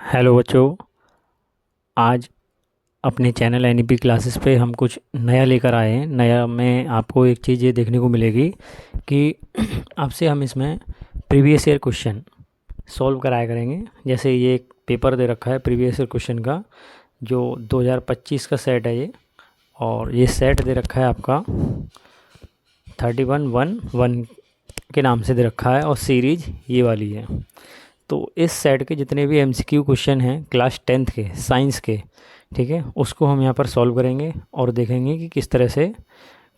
Hello बच्चों। आज अपने चैनल एनईपी क्लासेस पे हम कुछ नया लेकर आए हैं। नया में आपको एक चीज़ ये देखने को मिलेगी कि आपसे हम इसमें प्रीवियस ईयर क्वेश्चन सॉल्व कराया करेंगे। जैसे ये एक पेपर दे रखा है प्रीवियस ईयर क्वेश्चन का, जो 2025 का सेट है ये, और ये सेट दे रखा है आपका 3111 के नाम से दे रखा है, और सीरीज ये वाली है। तो इस सेट के जितने भी एमसीक्यू क्वेश्चन हैं क्लास 10th के साइंस के, ठीक है, उसको हम यहाँ पर सॉल्व करेंगे और देखेंगे कि किस तरह से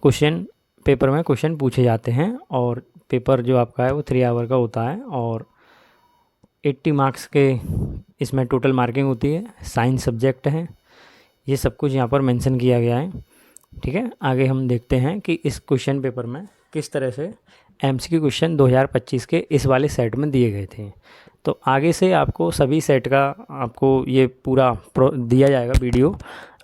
क्वेश्चन पेपर में क्वेश्चन पूछे जाते हैं। और पेपर जो आपका है वो 3 आवर का होता है और 80 मार्क्स के इसमें टोटल मार्किंग होती है। साइंस सब्जेक्ट है, ये सब कुछ यहाँ पर मेंशन किया गया है। ठीक है, आगे हम देखते हैं कि इस क्वेश्चन पेपर में किस तरह से एमसीक्यू क्वेश्चन 2025 के इस वाले सेट में दिए गए थे। तो आगे से आपको सभी सेट का आपको ये पूरा दिया जाएगा वीडियो,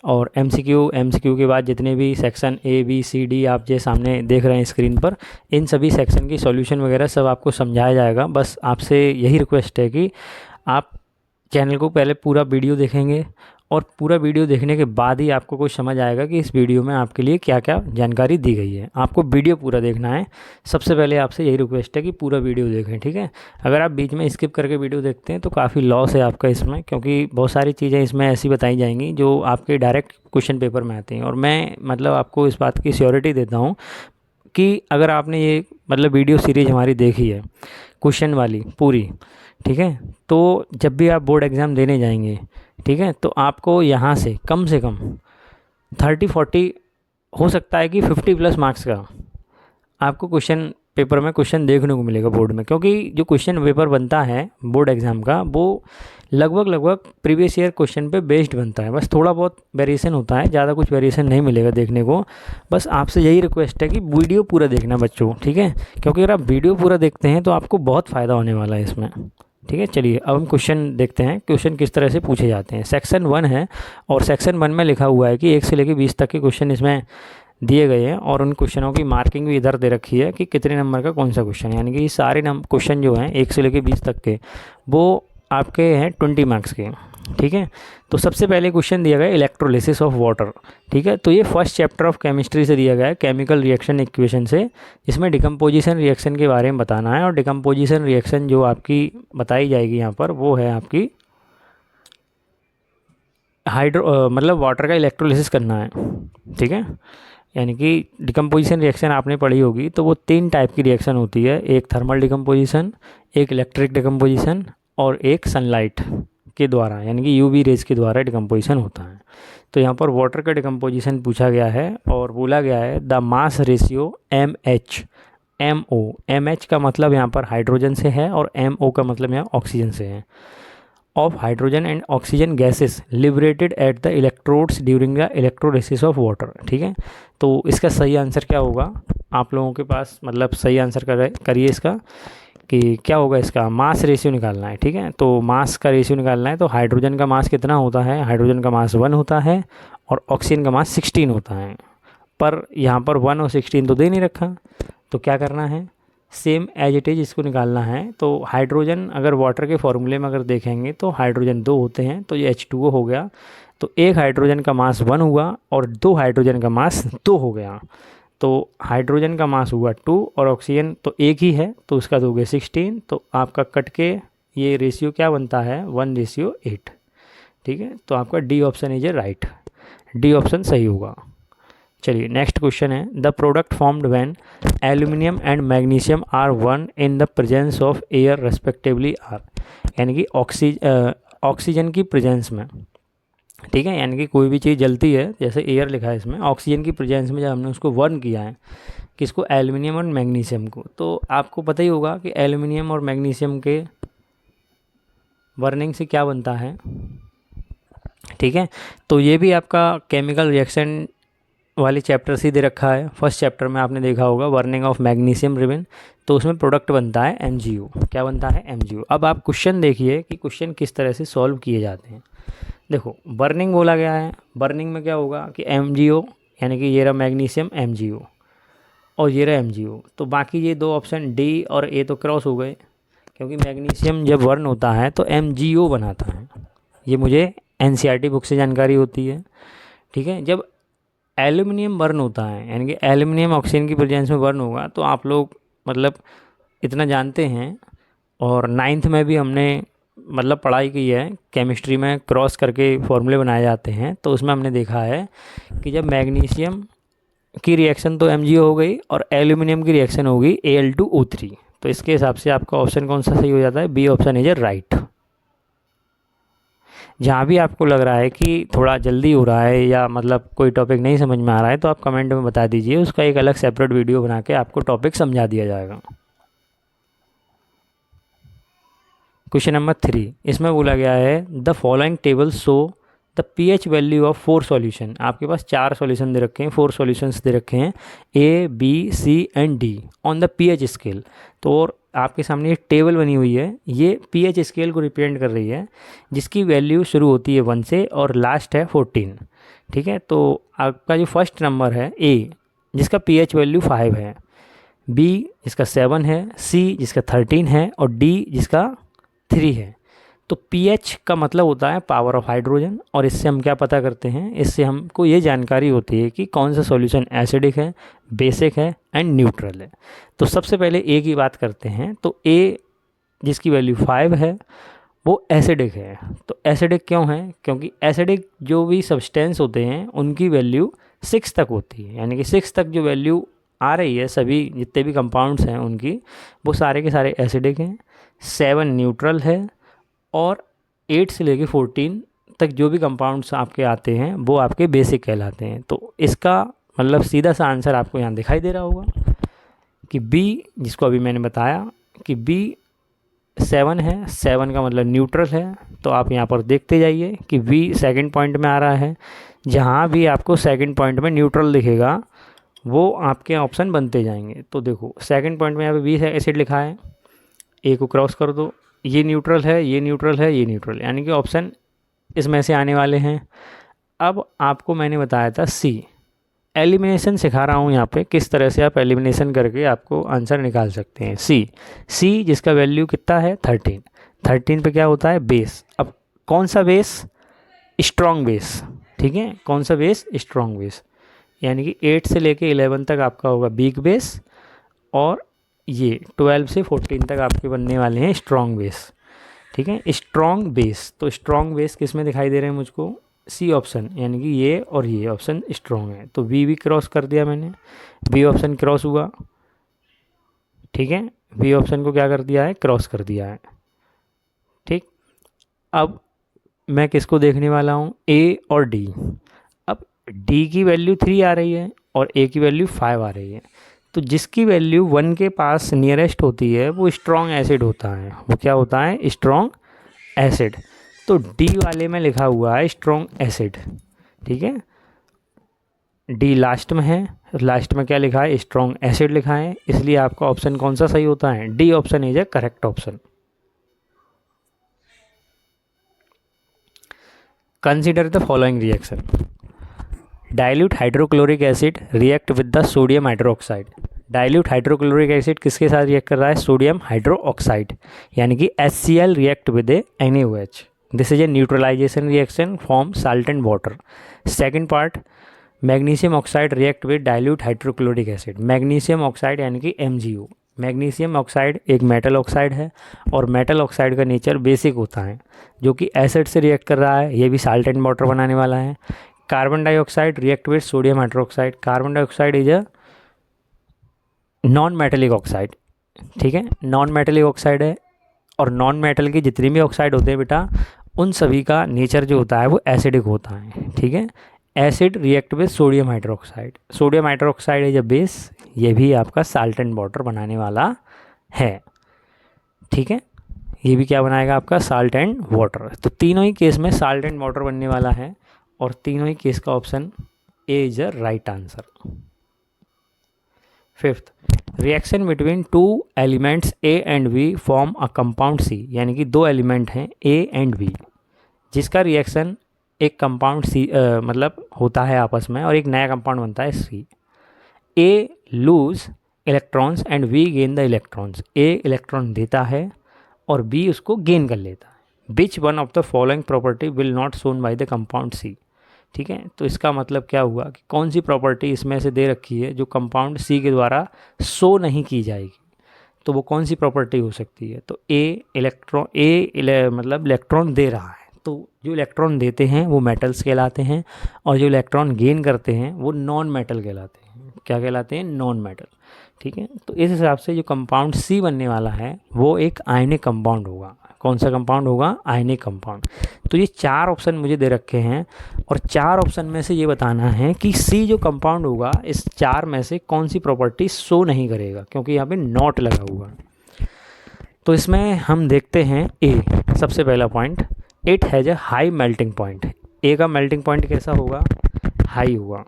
और एमसीक्यू के बाद जितने भी section A B C D आप जो सामने देख रहे हैं स्क्रीन पर, इन सभी सेक्शन की सॉल्यूशन वगैरह सब आपको समझाया जाएगा। बस आपसे यही रिक्वेस्ट है कि आप चैनल को पहले पूरा वीडियो देखेंगे, और पूरा वीडियो देखने के बाद ही आपको कुछ समझ आएगा कि इस वीडियो में आपके लिए क्या क्या जानकारी दी गई है। आपको वीडियो पूरा देखना है। सबसे पहले आपसे यही रिक्वेस्ट है कि पूरा वीडियो देखें, ठीक है। अगर आप बीच में स्किप करके वीडियो देखते हैं तो काफ़ी लॉस है आपका इसमें, क्योंकि बहुत सारी चीज़ें इसमें ऐसी बताई जाएंगी जो आपके डायरेक्ट क्वेश्चन पेपर में आती हैं। और मैं मतलब आपको इस बात की श्योरिटी देता हूँ कि अगर आपने ये मतलब वीडियो सीरीज हमारी देखी है क्वेश्चन वाली पूरी, ठीक है, तो जब भी आप बोर्ड एग्ज़ाम देने जाएंगे, ठीक है, तो आपको यहाँ से कम 30-40, हो सकता है कि 50+ मार्क्स का आपको क्वेश्चन पेपर में क्वेश्चन देखने को मिलेगा बोर्ड में। क्योंकि जो क्वेश्चन पेपर बनता है बोर्ड एग्ज़ाम का वो लगभग प्रीवियस ईयर क्वेश्चन पे बेस्ड बनता है। बस थोड़ा बहुत वेरिएशन होता है, ज़्यादा कुछ वेरिएशन नहीं मिलेगा देखने को। बस आपसे यही रिक्वेस्ट है कि वीडियो पूरा देखना बच्चों, ठीक है, क्योंकि अगर आप वीडियो पूरा देखते हैं तो आपको बहुत फ़ायदा होने वाला है इसमें। ठीक है, चलिए अब हम क्वेश्चन देखते हैं, क्वेश्चन किस तरह से पूछे जाते हैं। सेक्शन 1 है, और सेक्शन 1 में लिखा हुआ है कि 1 से लेकर 20 तक के क्वेश्चन इसमें दिए गए हैं, और उन क्वेश्चनों की मार्किंग भी इधर दे रखी है कि कितने नंबर का कौन सा क्वेश्चन है। यानी कि ये सारे क्वेश्चन जो हैं 1 से लेकर 20 तक के, वो आपके हैं 20 मार्क्स के। ठीक है, तो सबसे पहले क्वेश्चन दिया गया इलेक्ट्रोलिसिस ऑफ वाटर। ठीक है, तो ये फर्स्ट चैप्टर ऑफ केमिस्ट्री से दिया गया है, केमिकल रिएक्शन इक्वेशन से। इसमें डिकम्पोजिशन रिएक्शन के बारे में बताना है, और डिकम्पोजिशन रिएक्शन जो आपकी बताई जाएगी यहाँ पर वो है आपकी मतलब वाटर का इलेक्ट्रोलिसिस करना है। ठीक है, यानी कि डिकम्पोजिशन रिएक्शन आपने पढ़ी होगी, तो वो 3 टाइप की रिएक्शन होती है, एक थर्मल डिकम्पोजिशन, एक इलेक्ट्रिक डिकम्पोजिशन, और एक सनलाइट के द्वारा यानी कि यूवी रेज के द्वारा डिकम्पोजिशन होता है। तो यहाँ पर वाटर का डिकम्पोजिशन पूछा गया है, और बोला गया है the mass ratio M H का मतलब यहाँ पर हाइड्रोजन से है, और MO का मतलब यहाँ ऑक्सीजन से है, of hydrogen and oxygen gases liberated at the electrodes during the electrolysis of water. ठीक है, तो इसका सही आंसर क्या होगा आप लोगों के पास, मतलब सही आंसर करिए इसका कि क्या होगा। इसका मास रेशियो निकालना है। ठीक है, तो मास का रेशियो निकालना है। तो हाइड्रोजन का मास कितना होता है, हाइड्रोजन का मास 1 होता है, और ऑक्सीजन का मास 16 होता है। पर यहाँ पर 1 और 16 तो दे नहीं रखा, तो क्या करना है, सेम एज इट इज़ इसको निकालना है। तो हाइड्रोजन अगर वाटर के फॉर्मूले में अगर देखेंगे तो हाइड्रोजन 2 होते हैं, तो ये H2O हो गया। तो एक हाइड्रोजन का मास 1 हुआ और 2 हाइड्रोजन का मास 2 हो गया। तो हाइड्रोजन का मास हुआ 2 और ऑक्सीजन तो एक ही है, तो उसका दोगे 16। तो आपका कट के ये रेशियो क्या बनता है, 1:8। ठीक है, तो आपका D option is A right, D option सही होगा। चलिए नेक्स्ट क्वेश्चन है, the product formed when aluminium and magnesium are one in the presence of air respectively are. यानी कि ऑक्सीजन की प्रेजेंस में, ठीक है, यानी कि कोई भी चीज़ जलती है, जैसे एयर लिखा है इसमें, ऑक्सीजन की प्रेजेंस में जब हमने उसको बर्न किया है, किसको, एल्युमिनियम और मैग्नीशियम को, तो आपको पता ही होगा कि एल्युमिनियम और मैग्नीशियम के बर्निंग से क्या बनता है। ठीक है, तो ये भी आपका केमिकल रिएक्शन वाले चैप्टर से दे रखा है। फर्स्ट चैप्टर में आपने देखा होगा बर्निंग ऑफ मैग्नीशियम रिबन, तो उसमें प्रोडक्ट बनता है MgO। क्या बनता है, MgO। अब आप क्वेश्चन देखिए कि क्वेश्चन किस तरह से सॉल्व किए जाते हैं। देखो बर्निंग बोला गया है, बर्निंग में क्या होगा कि MgO, यानी कि ये रहा मैग्नीशियम MgO और ये रहा MgO। तो बाकी ये 2 ऑप्शन D और A तो क्रॉस हो गए, क्योंकि मैग्नीशियम जब बर्न होता है तो MgO बनाता है। ये मुझे एनसीईआरटी बुक से जानकारी होती है। ठीक है, जब एल्यूमिनियम बर्न होता है यानी कि एल्यूमिनियम ऑक्सीजन की प्रेजेंस में बर्न होगा तो आप लोग मतलब इतना जानते हैं। और नाइन्थ में भी हमने मतलब पढ़ाई की है, केमिस्ट्री में क्रॉस करके फॉर्मूले बनाए जाते हैं, तो उसमें हमने देखा है कि जब मैग्नीशियम की रिएक्शन तो MgO हो गई और एल्यूमिनियम की रिएक्शन होगी Al2O3, तो इसके हिसाब से आपका ऑप्शन कौन सा सही हो जाता है? B option is A right. जहाँ भी आपको लग रहा है कि थोड़ा जल्दी हो रहा है या मतलब कोई टॉपिक नहीं समझ में आ रहा है तो आप कमेंट में बता दीजिए, उसका एक अलग सेपरेट वीडियो बना के आपको टॉपिक समझा दिया जाएगा। क्वेश्चन नंबर 3, इसमें बोला गया है the following table show the pH value of 4 solution. आपके पास 4 सॉल्यूशन दे रखे हैं, 4 सॉल्यूशंस दे रखे हैं A, B, C and D on the pH scale. तो और आपके सामने ये टेबल बनी हुई है, ये pH स्केल को रिप्रेजेंट कर रही है, जिसकी वैल्यू शुरू होती है 1 से और लास्ट है 14। ठीक है, तो आपका जो फर्स्ट नंबर है A जिसका pH वैल्यू 5 है, B जिसका 7 है, C जिसका 13 है और D जिसका 3 है। तो pH का मतलब होता है पावर ऑफ हाइड्रोजन, और इससे हम क्या पता करते हैं? इससे हमको ये जानकारी होती है कि कौन सा सॉल्यूशन एसिडिक है, बेसिक है एंड न्यूट्रल है। तो सबसे पहले A की बात करते हैं, तो A जिसकी वैल्यू 5 है वो एसिडिक है। तो एसिडिक क्यों है? क्योंकि एसिडिक जो भी सब्सटेंस होते हैं उनकी वैल्यू 6 तक होती है, यानी कि 6 तक जो वैल्यू आ रही है सभी जितने भी कंपाउंड्स हैं उनकी, वो सारे के सारे एसिडिक हैं। 7 न्यूट्रल है और 8 से लेके 14 तक जो भी कंपाउंड्स आपके आते हैं वो आपके बेसिक कहलाते हैं। तो इसका मतलब सीधा सा आंसर आपको यहाँ दिखाई दे रहा होगा कि B, जिसको अभी मैंने बताया कि B 7 है, 7 का मतलब न्यूट्रल है। तो आप यहाँ पर देखते जाइए कि B सेकंड पॉइंट में आ रहा है, जहाँ भी आपको सेकंड पॉइंट में न्यूट्रल दिखेगा वो आपके ऑप्शन बनते जाएंगे। तो देखो सेकंड पॉइंट में यहाँ पे B एसिड लिखा है, A को क्रॉस कर दो, ये न्यूट्रल है, ये न्यूट्रल है, ये न्यूट्रल, यानी कि ऑप्शन इसमें से आने वाले हैं। अब आपको मैंने बताया था C, एलिमिनेशन सिखा रहा हूँ यहाँ पे किस तरह से आप एलिमिनेशन करके आपको आंसर निकाल सकते हैं। C जिसका वैल्यू कितना है 13 पे क्या होता है? बेस। अब कौन सा बेस? Strong base. ठीक है, कौन सा बेस? स्ट्रॉन्ग बेस, यानी कि 8 से लेके 11 तक आपका होगा वीक बेस, और ये 12 से 14 तक आपके बनने वाले हैं स्ट्रॉन्ग बेस। ठीक है, स्ट्रॉन्ग बेस। तो स्ट्रॉन्ग बेस किस में दिखाई दे रहे हैं मुझको? C ऑप्शन, यानी कि ये और ये ऑप्शन स्ट्रॉन्ग है। तो B भी क्रॉस कर दिया मैंने, B ऑप्शन क्रॉस हुआ। ठीक है, B ऑप्शन को क्या कर दिया है? क्रॉस कर दिया है। ठीक, अब मैं किसको देखने वाला हूँ? A और D। अब D की वैल्यू 3 आ रही है और A की वैल्यू 5 आ रही है, तो जिसकी वैल्यू 1 के पास नियरेस्ट होती है वो स्ट्रॉन्ग एसिड होता है। वो क्या होता है? Strong acid. तो D वाले में लिखा हुआ है स्ट्रॉन्ग एसिड। ठीक है, D लास्ट में है, लास्ट में क्या लिखा है? स्ट्रॉन्ग एसिड लिखा है, इसलिए आपका ऑप्शन कौन सा सही होता है? D option is A correct option. Consider the following reaction. Dilute hydrochloric acid react with the sodium hydroxide. Dilute hydrochloric acid किसके साथ रिएक्ट कर रहा है? सोडियम हाइड्रोक्साइड, यानी कि HCl react with a NaOH। This is a neutralization reaction form salt and water. Second part, magnesium oxide react with dilute hydrochloric acid. Magnesium oxide यानी कि MgO। Magnesium oxide एक metal oxide है और metal oxide का nature basic होता है, जो कि एसिड से रिएक्ट कर रहा है, ये भी साल्ट एंड वाटर बनाने वाला है। Carbon dioxide react with sodium hydroxide. Carbon dioxide is a non metallic oxide. ठीक है, नॉन मेटेलिक ऑक्साइड है, और नॉन मेटल की जितनी भी ऑक्साइड होते हैं बेटा, उन सभी का नेचर जो होता है वो एसिडिक होता है। ठीक है, acid react with sodium hydroxide. Sodium hydroxide is a base, ये भी आपका साल्ट एंड वाटर बनाने वाला है। ठीक है, ये भी क्या बनाएगा? आपका साल्ट एंड वाटर। तो तीनों ही केस में साल्ट एंड वाटर बनने वाला है, और तीनों ही केस का option A is a right answer. Fifth, reaction between two elements A and B form a compound C, यानी कि दो एलिमेंट हैं A एंड B, जिसका रिएक्शन एक कंपाउंड C मतलब होता है आपस में, और एक नया कंपाउंड बनता है C। A lose electrons and B gain the electrons. A electron देता है और B उसको गेन कर लेता है। Which one of the following property will not shown by the compound C. ठीक है, तो इसका मतलब क्या हुआ कि कौन सी प्रॉपर्टी इसमें से दे रखी है जो कंपाउंड सी के द्वारा शो नहीं की जाएगी, तो वो कौन सी प्रॉपर्टी हो सकती है। तो मतलब इलेक्ट्रॉन दे रहा है, तो जो इलेक्ट्रॉन देते हैं वो मेटल्स कहलाते हैं, और जो इलेक्ट्रॉन गेन करते हैं वो नॉन मेटल कहलाते हैं। क्या कहलाते हैं? Non metal. ठीक है, तो इस हिसाब से जो कंपाउंड सी बनने वाला है वो एक आयनिक कंपाउंड होगा। कौन सा कंपाउंड होगा? Ionic compound. तो ये 4 ऑप्शन मुझे दे रखे हैं, और 4 ऑप्शन में से ये बताना है कि सी जो कंपाउंड होगा इस 4 में से कौन सी प्रॉपर्टी शो नहीं करेगा, क्योंकि यहाँ पे नॉट लगा हुआ है। तो इसमें हम देखते हैं ए, सबसे पहला point, it has a high melting point. A का मेल्टिंग पॉइंट कैसा होगा? हाई होगा।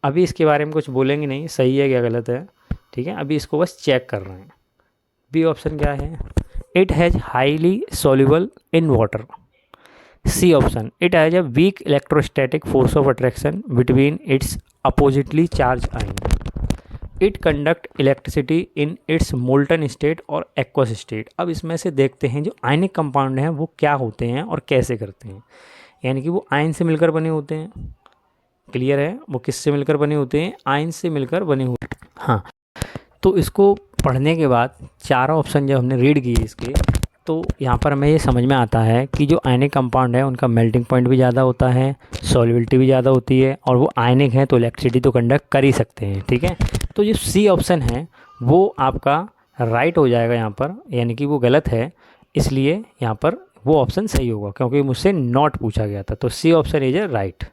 अभी इसके बारे में कुछ बोलेंगे नहीं, सही है क्या गलत है, ठीक है, अभी इसको बस चेक कर रहे हैं। बी ऑप्शन क्या है? It has highly soluble in water. C option, it has a weak electrostatic force of attraction between its oppositely charge ion. It conduct electricity in its molten state और aqueous state. अब इसमें से देखते हैं जो ionic compound हैं वो क्या होते हैं और कैसे करते हैं। यानी कि वो आयन से मिलकर बने होते हैं। क्लियर है? वो किससे मिलकर बने होते हैं? आयन से मिलकर बने होते हैं। हाँ, तो इसको पढ़ने के बाद चारों ऑप्शन जब हमने रीड किए इसके, तो यहाँ पर हमें ये समझ में आता है कि जो आयनिक कंपाउंड है उनका मेल्टिंग पॉइंट भी ज़्यादा होता है, सॉल्युबिलिटी भी ज़्यादा होती है, और वो आयनिक हैं तो इलेक्ट्रिसिटी तो कंडक्ट कर ही सकते हैं। ठीक है, तो जो सी ऑप्शन है वो आपका राइट हो जाएगा यहाँ पर, यानी कि वो गलत है, इसलिए यहाँ पर वो ऑप्शन सही होगा, क्योंकि मुझसे नॉट पूछा गया था। तो C option is A right.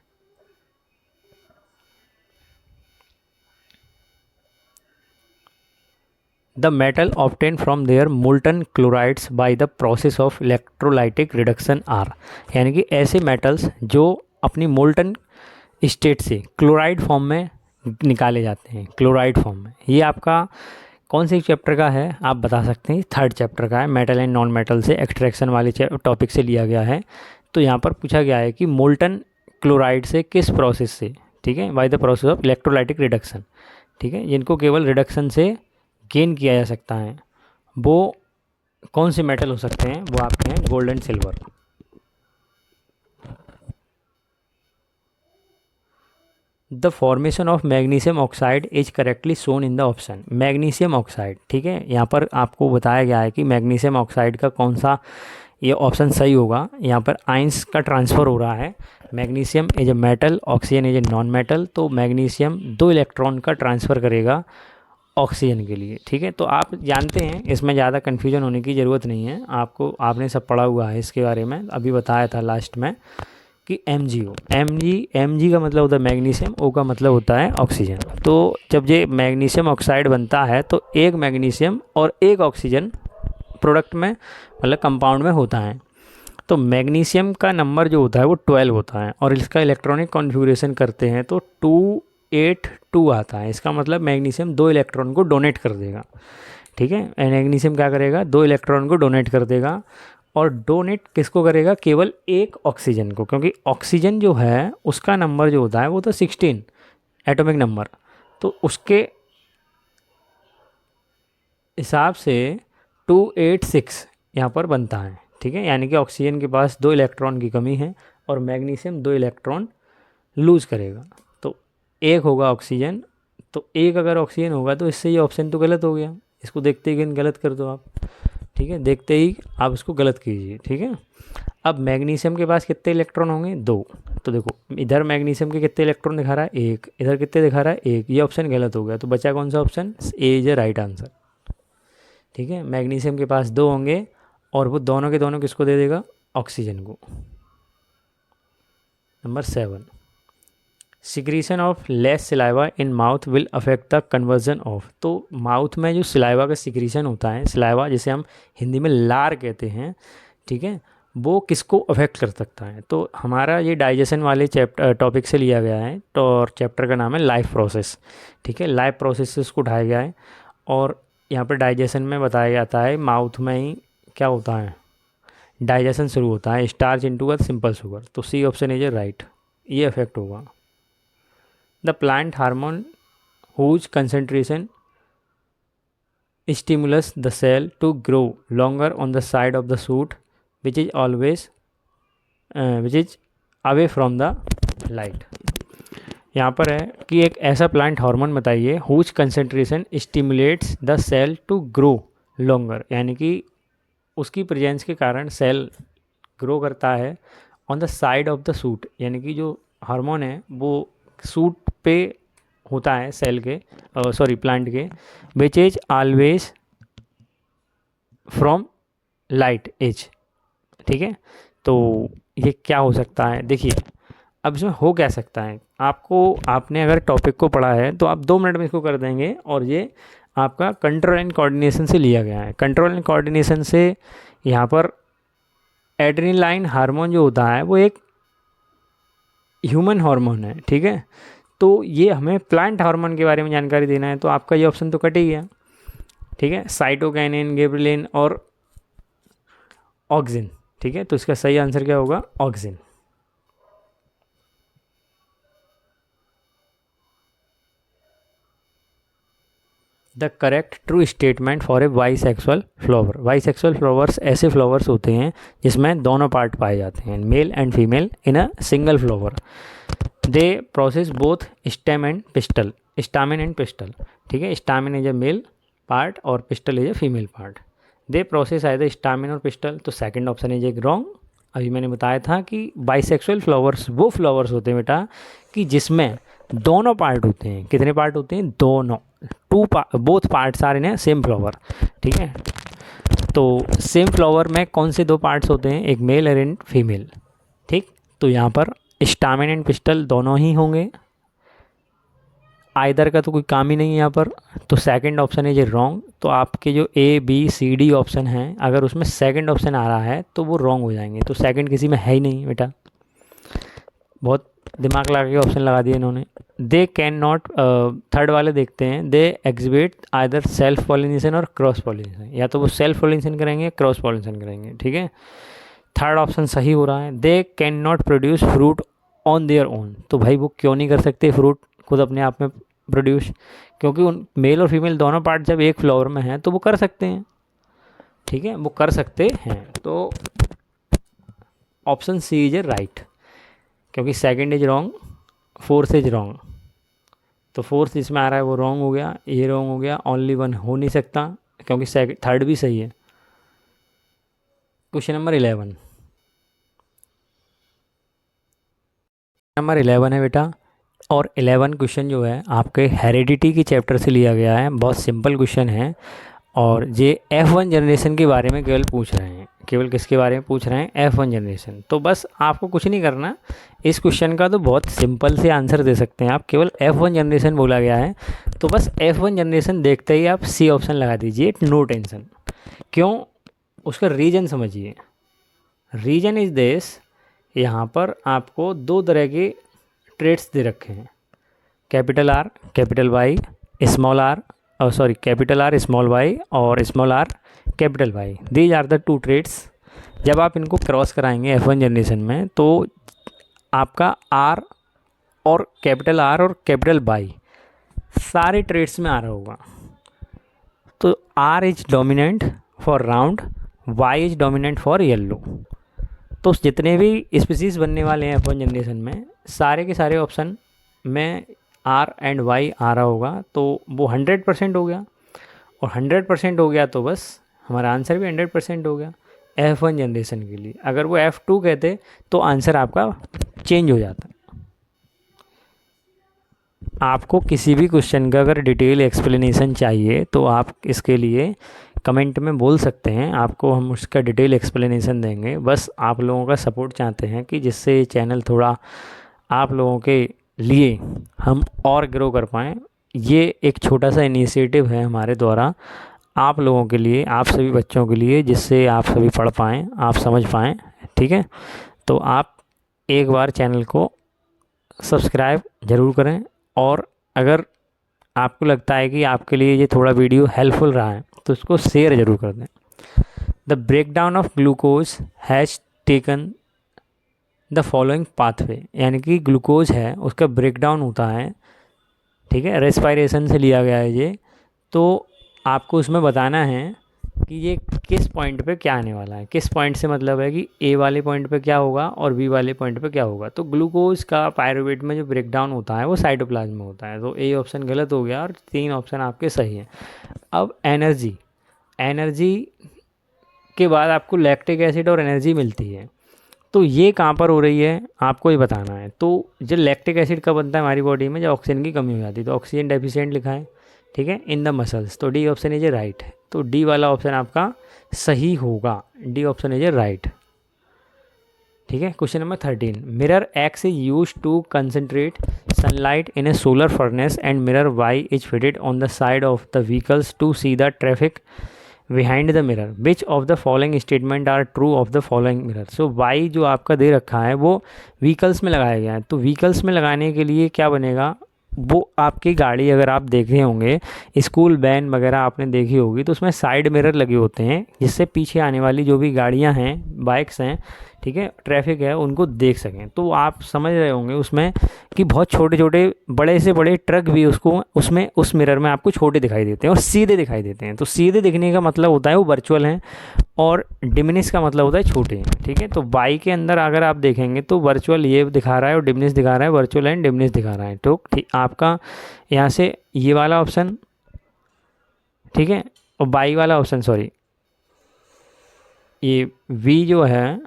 The metal obtained from their molten chlorides by the process of electrolytic reduction are, यानी कि ऐसे मेटल्स जो अपनी मोल्टन स्टेट से क्लोराइड फॉर्म में निकाले जाते हैं, क्लोराइड फॉर्म में। ये आपका कौन से चैप्टर का है आप बता सकते हैं? 3rd चैप्टर का है, मेटल एंड नॉन मेटल से एक्सट्रैक्शन वाले टॉपिक से लिया गया है। तो यहाँ पर पूछा गया है कि मोल्टन क्लोराइड से किस प्रोसेस से, ठीक है, by the process of electrolytic reduction, ठीक है, जिनको केवल रिडक्शन से गेन किया जा सकता है, वो कौन से मेटल हो सकते हैं? वो आपके हैं gold and silver. The formation of magnesium oxide is correctly shown in the option. Magnesium oxide, ठीक है, यहाँ पर आपको बताया गया है कि मैग्नीशियम ऑक्साइड का कौन सा ये ऑप्शन सही होगा। यहाँ पर आइंस का ट्रांसफ़र हो रहा है। Magnesium is a metal, oxygen is a non metal, तो मैग्नीशियम 2 इलेक्ट्रॉन का ट्रांसफ़र करेगा ऑक्सीजन के लिए। ठीक है, तो आप जानते हैं, इसमें ज़्यादा कन्फ्यूजन होने की ज़रूरत नहीं है। आपने सब पढ़ा हुआ है इसके बारे में, अभी बताया था लास्ट में कि MgO, Mg का मतलब होता है मैग्नीशियम, O का मतलब होता है ऑक्सीजन। तो जब ये मैग्नीशियम ऑक्साइड बनता है तो एक मैग्नीशियम और एक ऑक्सीजन प्रोडक्ट में मतलब कंपाउंड में होता है। तो मैग्नीशियम का नंबर जो होता है वो 12 होता है, और इसका इलेक्ट्रॉनिक कॉन्फ़िगरेशन करते हैं तो 282 आता है। इसका मतलब मैग्नीशियम 2 इलेक्ट्रॉन को डोनेट कर देगा। ठीक है, मैग्नीशियम क्या करेगा? 2 इलेक्ट्रॉन को डोनेट कर देगा, और डोनेट किसको करेगा? केवल एक ऑक्सीजन को, क्योंकि ऑक्सीजन जो है उसका नंबर जो होता है वो तो 16 एटॉमिक नंबर, तो उसके हिसाब से 286 यहाँ पर बनता है। ठीक है, यानी कि ऑक्सीजन के पास 2 इलेक्ट्रॉन की कमी है और मैग्नीशियम 2 इलेक्ट्रॉन लूज़ करेगा, तो एक होगा ऑक्सीजन। तो एक अगर ऑक्सीजन होगा तो इससे ये ऑप्शन तो गलत हो गया, इसको देखते ही गलत कर दो आप। ठीक है, देखते ही आप इसको गलत कीजिए। ठीक है, अब मैग्नीशियम के पास कितने इलेक्ट्रॉन होंगे? 2। तो देखो इधर मैग्नीशियम के कितने इलेक्ट्रॉन दिखा रहा है? 1। इधर कितने दिखा रहा है? 1। ये ऑप्शन गलत हो गया, तो बचा कौन सा option? A is a right answer. ठीक है, मैग्नीशियम के पास 2 होंगे और वो दोनों के दोनों किसको दे देगा? ऑक्सीजन को। Number 7, secretion of less saliva in mouth will affect the conversion of. तो माउथ में जो सिलाइवा का सिक्रीशन होता है, सिलाइवा जिसे हम हिंदी में लार कहते हैं, ठीक है, वो किसको अफेक्ट कर सकता है? तो हमारा ये डाइजेशन वाले टॉपिक से लिया गया है, तो और चैप्टर का नाम है लाइफ प्रोसेस। ठीक है, लाइफ प्रोसेस से उसको उठाया गया है, और यहाँ पर डाइजेशन में बताया जाता है माउथ में ही क्या होता है, डाइजेशन शुरू होता है, starch into a simple sugar. तो C option is A right, ये अफेक्ट होगा। The plant hormone whose concentration stimulus the cell to grow longer on the side of the shoot which is always which is away from the light. यहाँ पर है कि एक ऐसा plant hormone बताइए which concentration stimulates the cell to grow longer, यानी कि उसकी प्रेजेंस के कारण सेल ग्रो करता है on the side of the suit, यानी कि जो हार्मोन है वो सूट पे होता है सेल के सॉरी प्लांट के, which is always from light edge. ठीक है, तो ये क्या हो सकता है, देखिए अब इसमें हो क्या सकता है, आपने अगर टॉपिक को पढ़ा है तो आप 2 मिनट में इसको कर देंगे, और ये आपका कंट्रोल एंड कोऑर्डिनेशन से लिया गया है। कंट्रोल एंड कोऑर्डिनेशन से यहाँ पर एड्रेनालाइन हार्मोन जो होता है वो एक ह्यूमन हार्मोन है। ठीक है, तो ये हमें प्लांट हार्मोन के बारे में जानकारी देना है, तो आपका ये ऑप्शन तो कट ही गया। ठीक है, साइटोकाइनिन, गिबरेलिन और ऑक्सिन। ठीक है, तो इसका सही आंसर क्या होगा, auxin. The correct true statement for a bisexual flower. Bisexual flowers ऐसे फ्लावर्स होते हैं जिसमें दोनों पार्ट पाए जाते हैं, male and female in a single flower. They process both stem and pistil, stamen and pistil. ठीक है, stamen is a male part और pistil is a female part. They process either stamen or pistil, तो second option is a wrong. अभी मैंने बताया था कि bisexual flowers वो फ्लावर्स होते हैं बेटा कि जिसमें दोनों पार्ट होते हैं। कितने पार्ट होते हैं, दोनों, both parts are in a same flower. ठीक है, तो सेम फ्लावर में कौन से 2 पार्ट्स होते हैं, एक मेल और एक फीमेल। ठीक, तो यहाँ पर स्टामिन एंड पिस्टल दोनों ही होंगे, आइदर का तो कोई काम ही नहीं है यहाँ पर, तो सेकंड ऑप्शन है ये रॉन्ग। तो आपके जो A B C D option हैं, अगर उसमें सेकंड ऑप्शन आ रहा है तो वो रॉन्ग हो जाएंगे, तो सेकंड किसी में है ही नहीं बेटा। बहुत दिमाग लगा के ऑप्शन लगा दिए इन्होंने। दे कैन नॉट, थर्ड वाले देखते हैं, they exhibit either self pollination और क्रॉस पॉलिनेशन, या तो वो सेल्फ पॉलिनेशन करेंगे क्रॉस पॉलिनेशन करेंगे। ठीक है, थर्ड ऑप्शन सही हो रहा है। They can not produce fruit on their own, तो भाई वो क्यों नहीं कर सकते फ्रूट खुद अपने आप में प्रोड्यूस, क्योंकि उन मेल और फीमेल दोनों पार्ट जब एक फ्लावर में हैं तो वो कर सकते हैं। ठीक है, वो कर सकते हैं, तो option C is A right, क्योंकि second is wrong, fourth is wrong, तो फोर्थ इसमें आ रहा है वो रॉन्ग हो गया, ये रॉन्ग हो गया, ओनली वन हो नहीं सकता क्योंकि थर्ड भी सही है। क्वेश्चन नंबर 11, नंबर 11 है बेटा, और 11 क्वेश्चन जो है आपके हेरिडिटी की चैप्टर से लिया गया है। बहुत सिंपल क्वेश्चन है, और ये F1 जनरेशन के बारे में केवल पूछ रहे हैं। केवल किसके बारे में पूछ रहे हैं, F1 जनरेशन। तो बस आपको कुछ नहीं करना, इस क्वेश्चन का तो बहुत सिंपल से आंसर दे सकते हैं आप, केवल F1 जनरेशन बोला गया है, तो बस F1 जनरेशन देखते ही आप सी ऑप्शन लगा दीजिए, नो टेंशन। क्यों, उसका रीजन समझिए। रीजन इज दिस, यहाँ पर आपको 2 तरह के ट्रेड्स दे रखे हैं, capital R capital Y, small R sorry capital R small Y और small R capital Y. These are the 2 traits. जब आप इनको क्रॉस कराएंगे F1 जनरेशन में तो आपका आर और कैपिटल वाई सारे ट्रेड्स में आ रहा होगा। तो R is dominant for round, Y is dominant for yellow. तो जितने भी स्पीसीज़ बनने वाले हैं F1 जनरेशन में, सारे के सारे ऑप्शन में आर एंड वाई आ रहा होगा, तो वो 100% हो गया, और 100% हो गया तो बस हमारा आंसर भी 100% हो गया F1 जनरेशन के लिए। अगर वो F2 कहते तो आंसर आपका चेंज हो जाता। आपको किसी भी क्वेश्चन का अगर डिटेल एक्सप्लेनेशन चाहिए तो आप इसके लिए कमेंट में बोल सकते हैं, आपको हम उसका डिटेल एक्सप्लेनेशन देंगे। बस आप लोगों का सपोर्ट चाहते हैं कि जिससे ये चैनल थोड़ा आप लोगों के लिए हम और ग्रो कर पाएँ। ये एक छोटा सा इनिशिएटिव है हमारे द्वारा आप लोगों के लिए, आप सभी बच्चों के लिए, जिससे आप सभी पढ़ पाएँ, आप समझ पाएँ। ठीक है, तो आप एक बार चैनल को सब्सक्राइब ज़रूर करें, और अगर आपको लगता है कि आपके लिए ये थोड़ा वीडियो हेल्पफुल रहा है तो उसको शेयर ज़रूर कर दें। The breakdown of glucose has taken the following pathway, यानी कि ग्लूकोज है उसका ब्रेकडाउन होता है। ठीक है, रेस्पायरेशन से लिया गया है ये, तो आपको उसमें बताना है कि ये किस पॉइंट पे क्या आने वाला है। किस पॉइंट से मतलब है कि ए वाले पॉइंट पे क्या होगा और बी वाले पॉइंट पे क्या होगा। तो ग्लूकोज का पायरुवेट में जो ब्रेक डाउन होता है वो साइटोप्लाज्म में होता है। तो ए ऑप्शन गलत हो गया और 3 ऑप्शन आपके सही हैं। अब एनर्जी, एनर्जी के बाद आपको लैक्टिक एसिड और एनर्जी मिलती है। तो ये कहाँ पर हो रही है आपको ये बताना है। तो जो लैक्टिक एसिड कब बनता है हमारी बॉडी में, जब ऑक्सीजन की कमी हो जाती है। तो ऑक्सीजन डेफिशिएंट लिखा है, ठीक है, इन द मसल्स। तो D option is A right. तो डी वाला ऑप्शन आपका सही होगा, D option is A right. ठीक है। Question number 13, mirror X is use to concentrate sunlight in a solar furnace and mirror Y is fitted on the side of the vehicles to see the traffic behind the mirror. Which of the following statement are true of the following mirror. So Y जो आपका दे रखा है वो vehicles में लगाया गया है। तो व्हीकल्स में लगाने के लिए क्या बनेगा, वो आपकी गाड़ी अगर आप देखे होंगे, स्कूल वैन वगैरह आपने देखी होगी, तो उसमें साइड मिरर लगे होते हैं जिससे पीछे आने वाली जो भी गाड़ियां हैं, बाइक्स हैं, ठीक है, ट्रैफिक है, उनको देख सकें। तो आप समझ रहे होंगे उसमें कि बहुत छोटे छोटे बड़े से बड़े ट्रक भी उसको उसमें उस मिरर में आपको छोटे दिखाई देते हैं और सीधे दिखाई देते हैं। तो सीधे दिखने का मतलब होता है वो वर्चुअल हैं और डिमिनिश का मतलब होता है छोटे हैं। ठीक है। तो बाई के अंदर अगर आप देखेंगे तो वर्चुअल ये दिखा रहा है और डिमिनिश दिखा रहा है, वर्चुअल एंड डिमिनिश दिखा रहा है। तो ठीक आपका यहाँ से ये वाला ऑप्शन, ठीक है, और बाई वाला ऑप्शन, सॉरी, ये वी जो है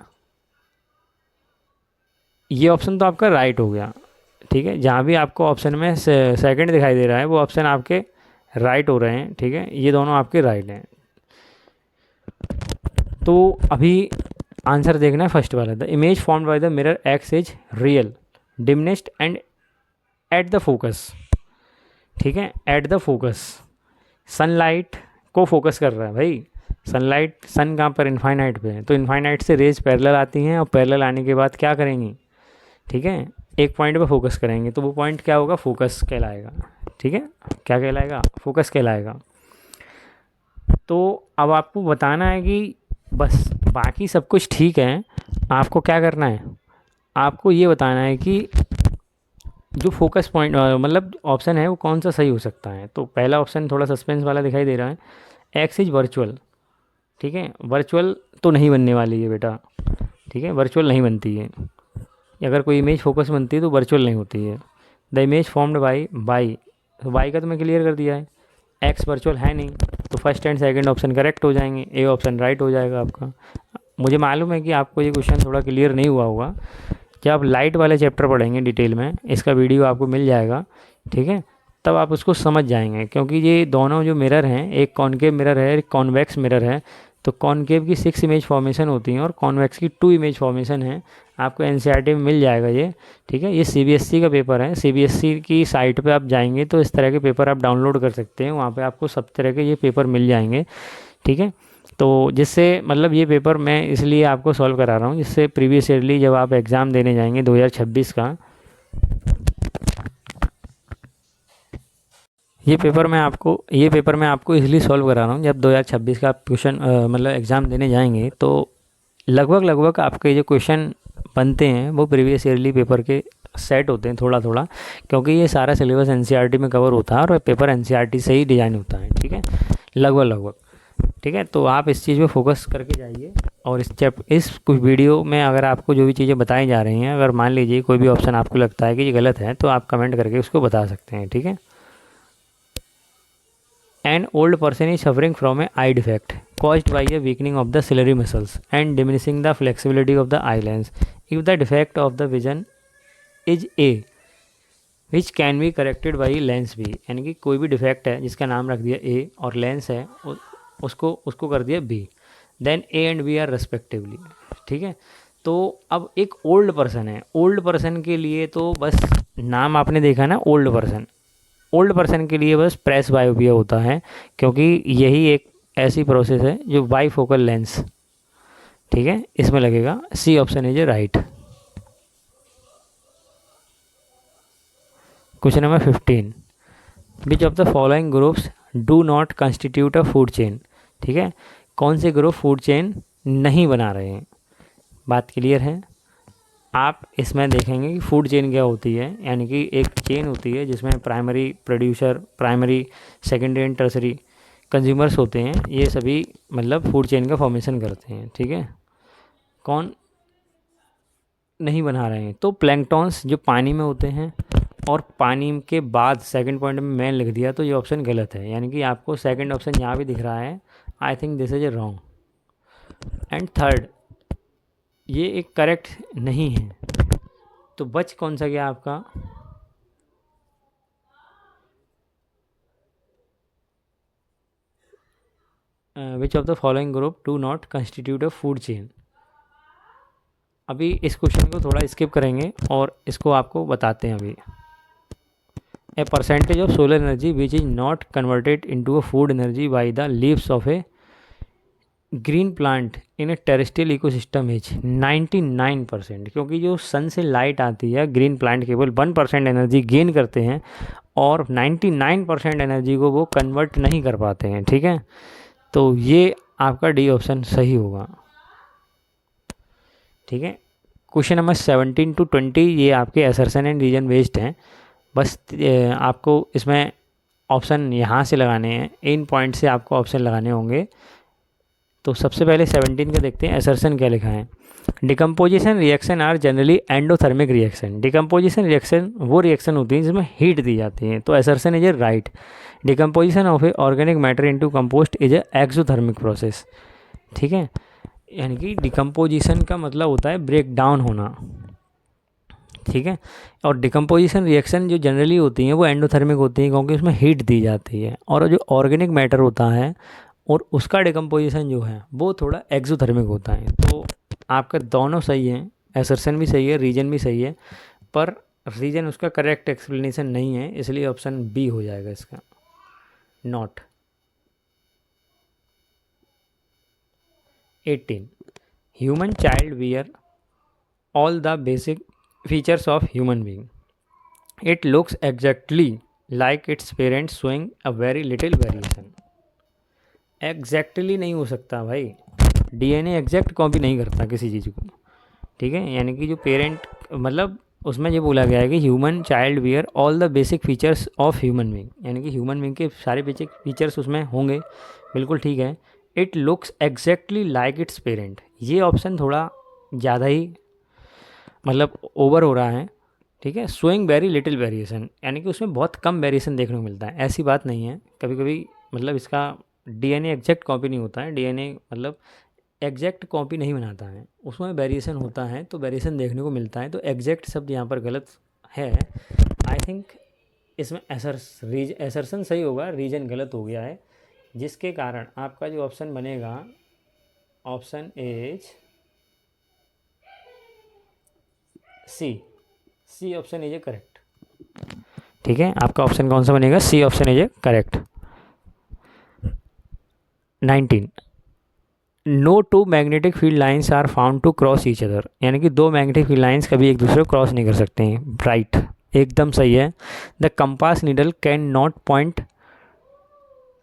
ये ऑप्शन तो आपका राइट हो गया। ठीक है। जहाँ भी आपको ऑप्शन में सेकंड दिखाई दे रहा है वो ऑप्शन आपके राइट हो रहे हैं। ठीक है। ये दोनों आपके राइट हैं। तो अभी आंसर देखना है फर्स्ट वाला। The image formed by the mirror X is real, diminished and at the focus. ठीक है। एट द फोकस सनलाइट को फोकस कर रहा है भाई। सनलाइट, सन कहाँ पर, इनफाइनाइट पे है। तो इनफाइनाइट से रेज पैरेलल आती हैं और पैरेलल आने के बाद क्या करेंगी, ठीक है, एक पॉइंट पे फोकस करेंगे। तो वो पॉइंट क्या होगा, फोकस कहलाएगा। ठीक है। क्या कहलाएगा, फोकस कहलाएगा। तो अब आपको बताना है कि बस बाकी सब कुछ ठीक है, आपको क्या करना है, आपको ये बताना है कि जो फोकस पॉइंट मतलब ऑप्शन है वो कौन सा सही हो सकता है। तो पहला ऑप्शन थोड़ा सस्पेंस वाला दिखाई दे रहा है, एक्स इज वर्चुअल। ठीक है। वर्चुअल तो नहीं बनने वाली है बेटा। ठीक है। वर्चुअल नहीं बनती है। अगर कोई इमेज फोकस बनती है तो वर्चुअल नहीं होती है। The image formed by by, तो बाई का तो मैं क्लियर कर दिया है। एक्स वर्चुअल है नहीं, तो first and second option correct हो जाएंगे, ए ऑप्शन राइट हो जाएगा आपका। मुझे मालूम है कि आपको ये क्वेश्चन थोड़ा क्लियर नहीं हुआ होगा। जब आप लाइट वाले चैप्टर पढ़ेंगे डिटेल में, इसका वीडियो आपको मिल जाएगा, ठीक है, तब आप उसको समझ जाएंगे। क्योंकि ये दोनों जो मिरर हैं, एक कॉनकेव मिरर है, एक कॉन्वेक्स मिरर है। तो कॉनकेव की 6 इमेज फॉर्मेशन होती हैं और कॉन्वेक्स की 2 इमेज फॉर्मेशन है। आपको एनसीईआरटी में मिल जाएगा ये। ठीक है। ये सीबीएसई का पेपर है। सीबीएसई की साइट पे आप जाएंगे तो इस तरह के पेपर आप डाउनलोड कर सकते हैं, वहाँ पे आपको सब तरह के ये पेपर मिल जाएंगे। ठीक है। तो जिससे मतलब ये पेपर मैं इसलिए आपको सॉल्व करा रहा हूँ, जिससे प्रीवियस ईयरली जब आप एग्ज़ाम देने जाएंगे 2026 का, ये पेपर मैं आपको इसलिए सॉल्व करा रहा हूँ। जब 2026 का आप क्वेश्चन मतलब एग्ज़ाम देने जाएंगे तो लगभग आपके जो क्वेश्चन बनते हैं वो प्रीवियस ईयरली पेपर के सेट होते हैं थोड़ा थोड़ा, क्योंकि ये सारा सिलेबस एनसीईआरटी में कवर होता है और पेपर एनसीईआरटी से ही डिज़ाइन होता है। ठीक है। लगभग। ठीक है। तो आप इस चीज़ पे फोकस करके जाइए और इस कुछ वीडियो में अगर आपको जो भी चीज़ें बताई जा रही हैं, अगर मान लीजिए कोई भी ऑप्शन आपको लगता है कि ये गलत है तो आप कमेंट करके उसको बता सकते हैं। ठीक है। An old person is suffering from a eye defect caused by a weakening of the ciliary muscles and diminishing the flexibility of the eye lens. If the defect of the vision is A, which can be corrected by lens B, यानी कि कोई भी defect है जिसका नाम रख दिया A और लेंस है उसको कर दिया B, then A and B are respectively. ठीक है। तो अब एक ओल्ड पर्सन है, ओल्ड पर्सन के लिए तो बस नाम आपने देखा ना, ओल्ड पर्सन के लिए बस प्रेस बायोपिया होता है, क्योंकि यही एक ऐसी प्रोसेस है जो बाईफोकल लेंस, ठीक है, इसमें लगेगा। C option is right. Question number 15, which of the following groups do not constitute a food chain. ठीक है। कौन से ग्रुप फूड चेन नहीं बना रहे हैं, बात क्लियर है। आप इसमें देखेंगे कि फूड चेन क्या होती है, यानी कि एक चेन होती है जिसमें primary producer, primary, secondary and tertiary consumers होते हैं ये सभी मतलब फूड चेन का फॉर्मेशन करते हैं, ठीक है। कौन नहीं बना रहे हैं? तो प्लैंकटॉन्स जो पानी में होते हैं, और पानी के बाद सेकंड पॉइंट में मैंने लिख दिया, तो ये ऑप्शन गलत है, यानी कि आपको सेकंड ऑप्शन यहाँ भी दिख रहा है। I think this is A wrong. And third, ये एक करेक्ट नहीं है, तो बच कौन सा गया आपका? विच of the following group do not constitute a food chain. अभी इस क्वेश्चन को थोड़ा स्किप करेंगे और इसको आपको बताते हैं अभी। A percentage of solar energy which is not converted into a food energy by the leaves of A green plant in A terrestrial ecosystem is 99%। क्योंकि जो सन से लाइट आती है, ग्रीन प्लांट केवल 1% एनर्जी गेन करते हैं और 99% एनर्जी को वो कन्वर्ट नहीं कर पाते हैं, ठीक है। तो ये आपका डी ऑप्शन सही होगा, ठीक है। क्वेश्चन नंबर 17 to 20 ये आपके असर्शन एंड रीजन बेस्ड हैं। बस आपको इसमें ऑप्शन यहाँ से लगाने हैं, इन पॉइंट से आपको ऑप्शन लगाने होंगे। तो सबसे पहले 17 का देखते हैं, असर्शन क्या लिखा है। Decomposition reaction are generally endothermic reaction. Decomposition reaction वो रिएक्शन होती है जिसमें हीट दी जाती है, तो assertion is A right. Decomposition of a organic matter into compost is a exothermic process, ठीक है। यानी कि डिकम्पोजिशन का मतलब होता है ब्रेक डाउन होना, ठीक है। और डिकम्पोजिशन रिएक्शन जो जनरली होती हैं वो एंडोथर्मिक होती हैं क्योंकि उसमें हीट दी जाती है। और जो ऑर्गेनिक मैटर होता है और उसका डिकम्पोजिशन जो है वो थोड़ा एक्सोथर्मिक होता है। तो आपका दोनों सही हैं, असर्शन भी सही है, रीजन भी सही है, पर रीजन उसका करेक्ट एक्सप्लेनेशन नहीं है, इसलिए ऑप्शन बी हो जाएगा इसका, not. 18, human child wear all the basic features of human being. It looks exactly like its parents showing a very little variation. Exactly नहीं हो सकता भाई, DNA एग्जैक्ट कॉपी नहीं करता किसी चीज़ को, ठीक है। यानी कि जो पेरेंट मतलब उसमें ये बोला गया है कि human child wear all the basic features of human being, यानी कि ह्यूमन बीइंग के सारे बेसिक फीचर्स उसमें होंगे, बिल्कुल ठीक है। It looks exactly like it's parent, ये ऑप्शन थोड़ा ज़्यादा ही मतलब ओवर हो रहा है, ठीक है। शोइंग वेरी लिटिल वेरिएशन, यानी कि उसमें बहुत कम वेरिएशन देखने को मिलता है, ऐसी बात नहीं है। कभी कभी मतलब इसका DNA एग्जैक्ट कॉपी नहीं होता है, DNA मतलब एग्जैक्ट कॉपी नहीं बनाता है, उसमें वेरिएशन होता है, तो वेरिएशन देखने को मिलता है। तो एग्जैक्ट शब्द यहाँ पर गलत है। आई थिंक इसमें असर्शन सही होगा, रीजन गलत हो गया है, जिसके कारण आपका जो ऑप्शन बनेगा, option is C option is A correct, ठीक है। आपका ऑप्शन कौन सा बनेगा? C option is A correct. 19, no two magnetic field lines are found to cross each other, यानी कि दो मैग्नेटिक फील्ड लाइंस कभी एक दूसरे को क्रॉस नहीं कर सकते हैं, राइट, एकदम सही है। The compass needle can not point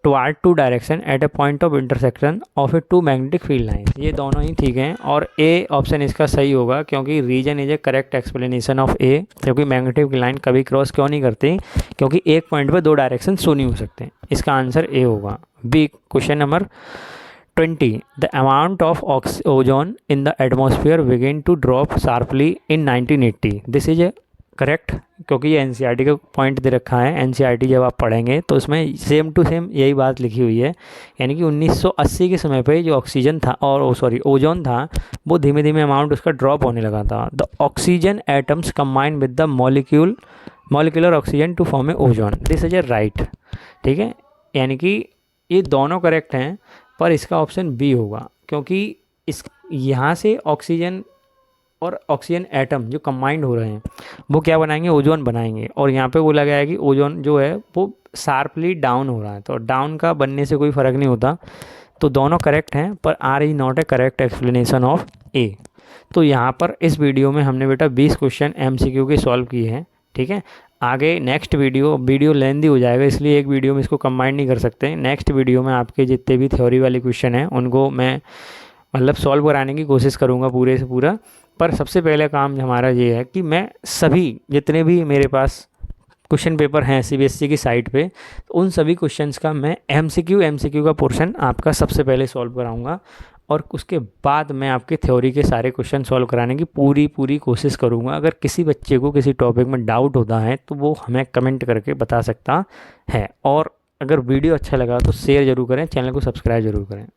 toward two direction at a point of intersection of a two magnetic field lines, ये दोनों ही ठीक हैं। और ए ऑप्शन इसका सही होगा क्योंकि reason is A correct explanation of A, क्योंकि मैग्नेटिक लाइन कभी क्रॉस क्यों नहीं करती? क्योंकि एक पॉइंट पर दो डायरेक्शन शो नहीं हो सकते। इसका आंसर ए होगा, B. Question number 20, the amount of ozone in the atmosphere begin to drop sharply in 1980, this is A correct, क्योंकि ये NCERT का पॉइंट दे रखा है। NCERT जब आप पढ़ेंगे तो उसमें सेम टू सेम यही बात लिखी हुई है, यानी कि 1980 के समय पे जो ऑक्सीजन था और ओजोन था वो धीमे धीमे अमाउंट उसका ड्रॉप होने लगा था। The oxygen atoms combine with the molecular oxygen to form a ozone, this is A right, ठीक है। यानी कि ये दोनों करेक्ट हैं, पर इसका ऑप्शन बी होगा, क्योंकि इस यहाँ से ऑक्सीजन और ऑक्सीजन एटम जो कंबाइंड हो रहे हैं वो क्या बनाएंगे? ओजोन बनाएंगे। और यहाँ पे बोला गया है कि ओजोन जो है वो शार्पली डाउन हो रहा है, तो डाउन का बनने से कोई फ़र्क नहीं होता। तो दोनों करेक्ट हैं, पर R is not A correct explanation of A. तो यहाँ पर इस वीडियो में हमने बेटा 20 क्वेश्चन MCQ के सॉल्व किए हैं, ठीक है। आगे नेक्स्ट वीडियो लेंदी हो जाएगा, इसलिए एक वीडियो में इसको कंबाइन नहीं कर सकते। नेक्स्ट वीडियो में आपके जितने भी थ्योरी वाले क्वेश्चन हैं उनको मैं मतलब सॉल्व कराने की कोशिश करूँगा पूरे से पूरा। पर सबसे पहले काम हमारा ये है कि मैं सभी जितने भी मेरे पास क्वेश्चन पेपर हैं सीबीएसई की साइट पे, तो उन सभी क्वेश्चंस का मैं एमसीक्यू का पोर्शन आपका सबसे पहले सॉल्व कराऊंगा, और उसके बाद मैं आपके थ्योरी के सारे क्वेश्चन सॉल्व कराने की पूरी पूरी कोशिश करूंगा। अगर किसी बच्चे को किसी टॉपिक में डाउट होता है तो वो हमें कमेंट करके बता सकता है। और अगर वीडियो अच्छा लगा तो शेयर ज़रूर करें, चैनल को सब्सक्राइब ज़रूर करें।